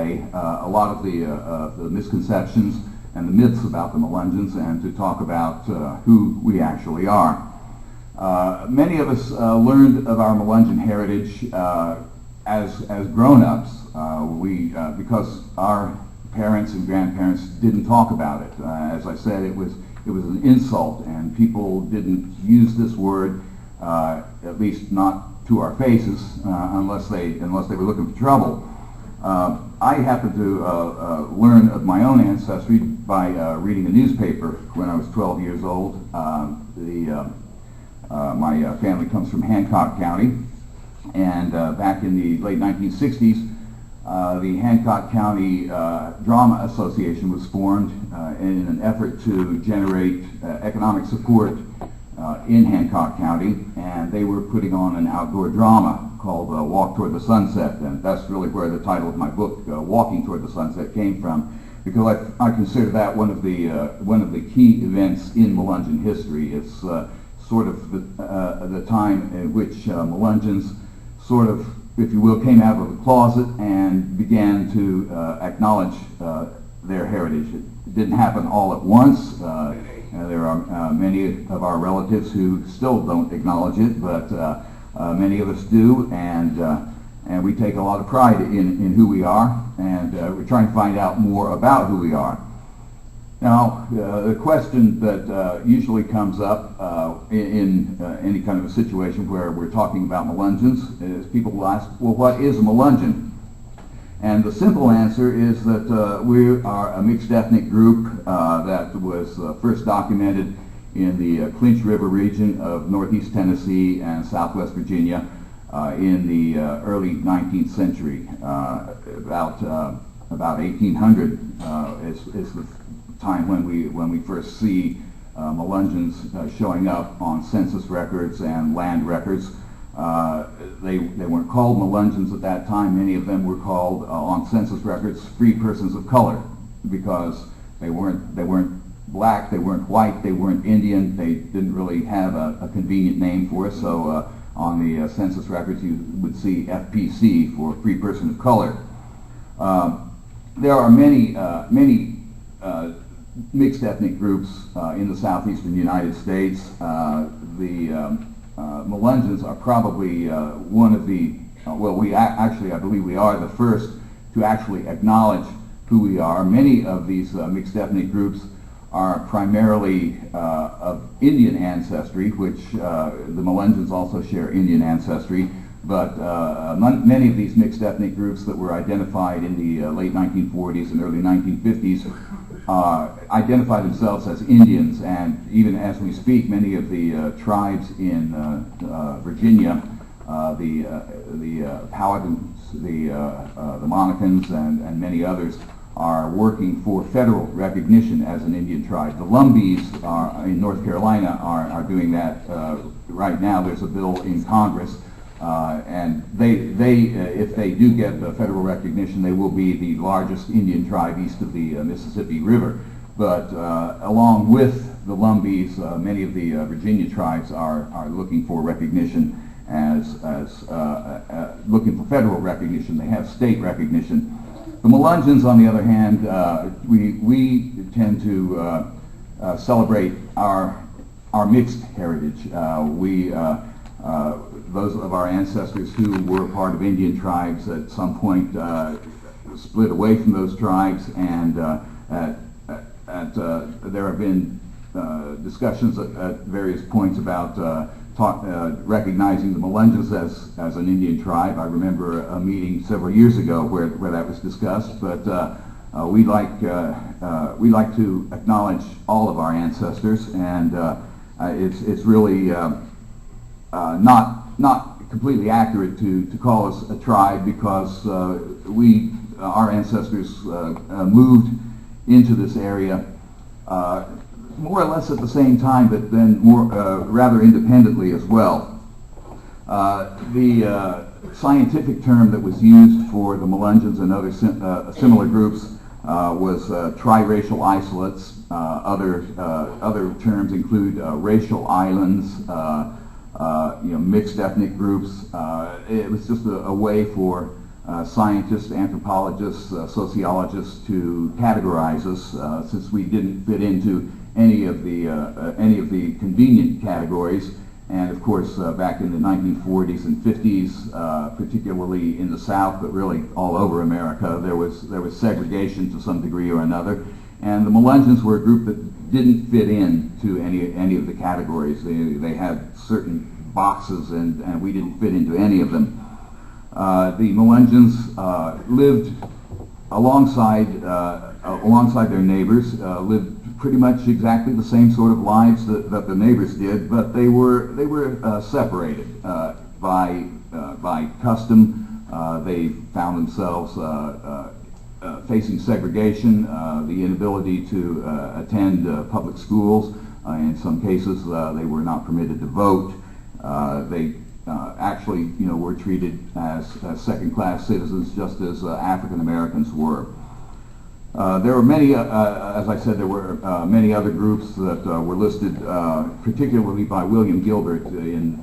a lot of the misconceptions and the myths about the Melungeons, and to talk about who we actually are. Many of us learned of our Melungeon heritage as grown-ups. Because our parents and grandparents didn't talk about it. As I said, it was an insult, and people didn't use this word, at least not to our faces, unless they were looking for trouble. I happened to learn of my own ancestry by reading a newspaper when I was 12 years old. My family comes from Hancock County, and back in the late 1960s, the Hancock County Drama Association was formed in an effort to generate economic support in Hancock County, and they were putting on an outdoor drama called Walk Toward the Sunset, and that's really where the title of my book, Walking Toward the Sunset, came from, because I consider that one of the key events in Melungeon history. It's sort of the time in which Melungeons sort of, if you will, came out of the closet and began to acknowledge their heritage. It didn't happen all at once. There are many of our relatives who still don't acknowledge it, but many of us do, and we take a lot of pride in who we are, and we're trying to find out more about who we are. Now, the question that usually comes up in any kind of a situation where we're talking about Melungeons is people will ask, well, what is a Melungeon? And the simple answer is that we are a mixed ethnic group that was first documented in the Clinch River region of northeast Tennessee and southwest Virginia in the early 19th century. About 1800 is the time when we first see Melungeons showing up on census records and land records. They weren't called Melungeons at that time. Many of them were called on census records free persons of color, because they weren't black, they weren't white, they weren't Indian. They didn't really have a convenient name for us. So on the census records you would see FPC for free person of color. There are many mixed ethnic groups in the southeastern United States. The Melungeons are probably one of the, I believe we are the first to actually acknowledge who we are. Many of these mixed ethnic groups are primarily of Indian ancestry, which the Melungeons also share Indian ancestry, but many of these mixed ethnic groups that were identified in the late 1940s and early 1950s identify themselves as Indians, and even as we speak, many of the tribes in Virginia, the Powhatans, the Monacans, and many others, are working for federal recognition as an Indian tribe. The Lumbees in North Carolina are doing that right now. There's a bill in Congress, and if they do get federal recognition, they will be the largest Indian tribe east of the Mississippi River. But along with the Lumbees, many of the Virginia tribes are looking for recognition as looking for federal recognition. They have state recognition. The Melungeons, on the other hand, we tend to celebrate our mixed heritage. Those of our ancestors who were part of Indian tribes at some point split away from those tribes, and there have been discussions at various points about recognizing the Melungeons as an Indian tribe. I remember a meeting several years ago where that was discussed, but we like to acknowledge all of our ancestors, and it's really not completely accurate to call us a tribe, because our ancestors moved into this area more or less at the same time, but then rather independently as well. The scientific term that was used for the Melungeons and other similar groups was triracial isolates. Other terms include racial islands, mixed ethnic groups. It was just a way for scientists, anthropologists, sociologists to categorize us, since we didn't fit into any of the convenient categories. And of course, back in the 1940s and 50s, particularly in the South, but really all over America, there was segregation to some degree or another. And the Melungeons were a group that didn't fit into any of the categories. They had certain boxes, and we didn't fit into any of them. The Melungeons lived alongside their neighbors, lived pretty much exactly the same sort of lives that the neighbors did, but they were separated by custom. They found themselves facing segregation, the inability to attend public schools. In some cases, they were not permitted to vote. They actually, were treated as second-class citizens, just as African Americans were. There were many, as I said, there were many other groups that were listed, particularly by William Gilbert in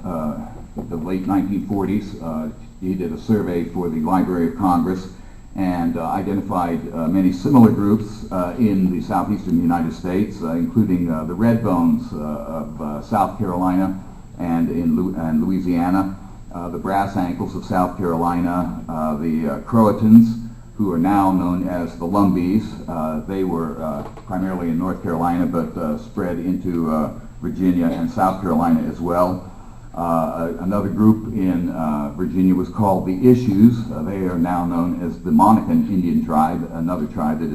the late 1940s. He did a survey for the Library of Congress and identified many similar groups in the southeastern United States, including the Redbones of South Carolina and in Louisiana, the Brass Ankles of South Carolina, the Croatans, who are now known as the Lumbees. They were primarily in North Carolina, but spread into Virginia and South Carolina as well. Another group in Virginia was called the Issues. They are now known as the Monacan Indian tribe, another tribe that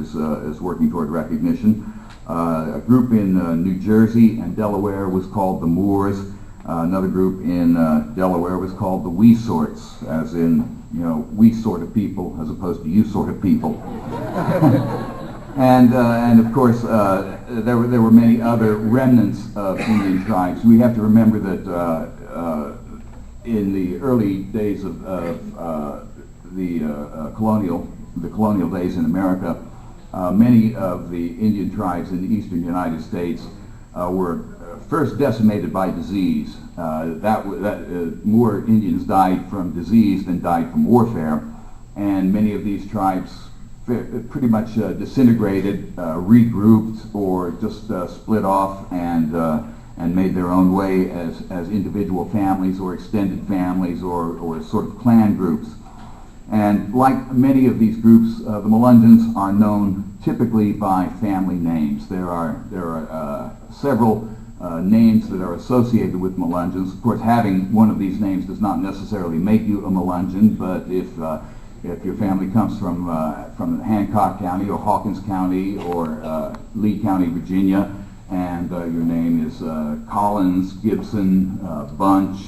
is working toward recognition. A group in New Jersey and Delaware was called the Moors. Another group in Delaware was called the We Sorts, as in, we sort of people as opposed to you sort of people. and of course, there were many other remnants of Indian tribes. We have to remember that in the early days of the colonial days in America, many of the Indian tribes in the eastern United States were first decimated by disease. More Indians died from disease than died from warfare, and many of these tribes pretty much disintegrated, regrouped, or just split off and made their own way as individual families or extended families or sort of clan groups. And like many of these groups, the Melungeons are known typically by family names. There are several names that are associated with Melungeons. Of course, having one of these names does not necessarily make you a Melungeon, but if your family comes from Hancock County or Hawkins County or Lee County, Virginia, and your name is Collins, Gibson, Bunch,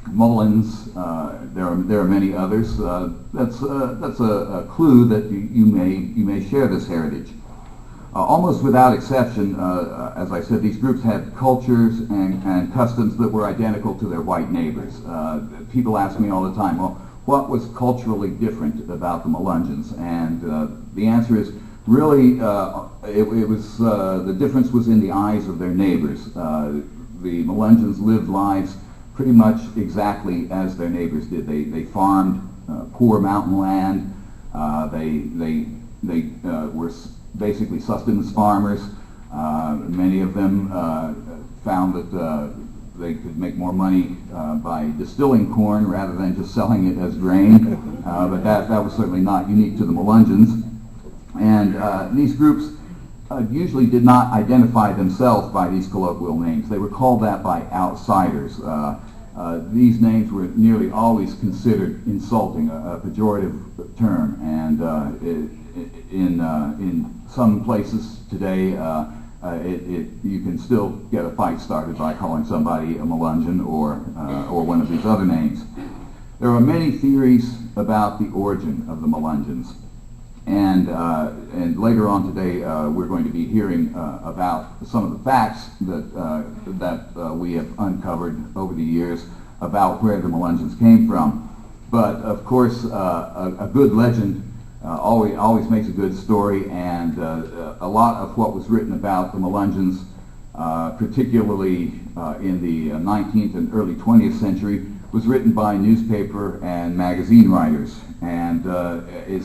Mullins, there are many others. That's a clue that you may share this heritage. Almost without exception, as I said, these groups had cultures and customs that were identical to their white neighbors. People ask me all the time, well, what was culturally different about the Melungeons? And the answer is really the difference was in the eyes of their neighbors. The Melungeons lived lives pretty much exactly as their neighbors did. They farmed poor mountain land. They were basically sustenance farmers. Many of them found that they could make more money by distilling corn rather than just selling it as grain. But that was certainly not unique to the Melungeons. And these groups usually did not identify themselves by these colloquial names. They were called that by outsiders. These names were nearly always considered insulting, a pejorative term, and in some places today, you can still get a fight started by calling somebody a Melungeon or one of these other names. There are many theories about the origin of the Melungeons. And later on today, we're going to be hearing about some of the facts that we have uncovered over the years about where the Melungeons came from. But of course, a good legend always makes a good story, and a lot of what was written about the Melungeons, particularly in the 19th and early 20th century, was written by newspaper and magazine writers, and is